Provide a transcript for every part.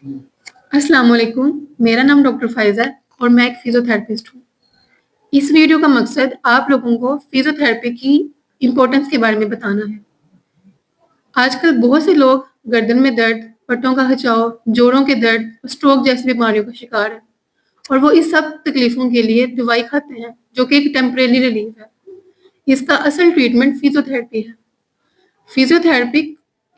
अस्सलाम वालेकुम। मेरा नाम डॉक्टर फ़ाइज़ा है और मैं एक फ़िज़ियोथेरेपिस्ट हूँ। इस वीडियो का मकसद आप लोगों को फ़िज़ियोथेरेपी की इम्पोर्टेंस के बारे में बताना है। आजकल बहुत से लोग गर्दन में दर्द, पट्टों का खिंचाव, जोड़ों के दर्द, स्ट्रोक जैसी बीमारियों का शिकार हैं और वो इस सब तकलीफ़ों के लिए दवाई खाते हैं, जो कि एक टेम्परेरी रिलीफ़ है। इसका असल ट्रीटमेंट फ़िज़ियोथेरेपी है। फिजियोथेरेपी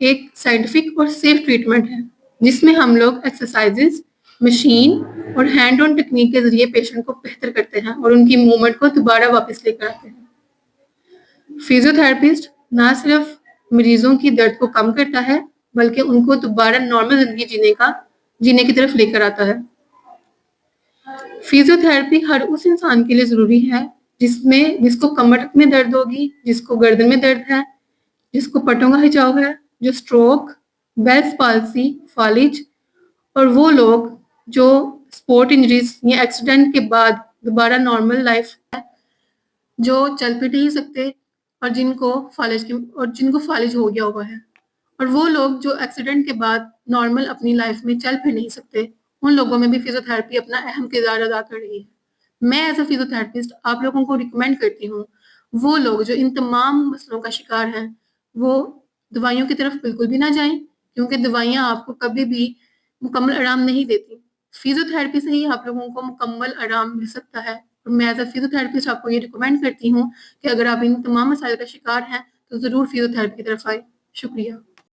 एक साइंटिफिक और सेफ ट्रीटमेंट है जिसमें हम लोग एक्सरसाइजेज, मशीन और हैंड ऑन टेक्निक के जरिए पेशेंट को बेहतर करते हैं और उनकी मूवमेंट को दोबारा वापस लेकर आते हैं। फिजियोथेरेपिस्ट ना सिर्फ मरीजों की दर्द को कम करता है बल्कि उनको दोबारा नॉर्मल जिंदगी जीने की तरफ लेकर आता है। फिजियोथेरेपी हर उस इंसान के लिए जरूरी है जिसको कमर में दर्द होगी, जिसको गर्दन में दर्द है, जिसको पट्टों का खिंचाव है, जो स्ट्रोक, बेल्स पाल्सी, फालिज और वो लोग जो स्पोर्ट इंजरीज या एक्सीडेंट के बाद दोबारा नॉर्मल लाइफ है, जो चल फिर नहीं सकते और जिनको फालिज हो गया हुआ है, और वो लोग जो एक्सीडेंट के बाद नॉर्मल अपनी लाइफ में चल फिर नहीं सकते, उन लोगों में भी फिजियोथेरेपी अपना अहम किरदार अदा कर रही है। मैं एज अ फिजियोथेरेपिस्ट आप लोगों को रिकमेंड करती हूँ वो लोग जो इन तमाम मसलों का शिकार हैं वो दवाइयों की तरफ बिल्कुल भी ना जाएं, क्योंकि दवाइयाँ आपको कभी भी मुकम्मल आराम नहीं देती। फिजियोथेरेपी से ही आप लोगों को मुकम्मल आराम मिल सकता है और मैं एज अ फिजियोथेरेपिस्ट आपको ये रिकमेंड करती हूँ कि अगर आप इन तमाम मसाइल का शिकार हैं तो ज़रूर फिजियोथेरेपी की तरफ आए। शुक्रिया।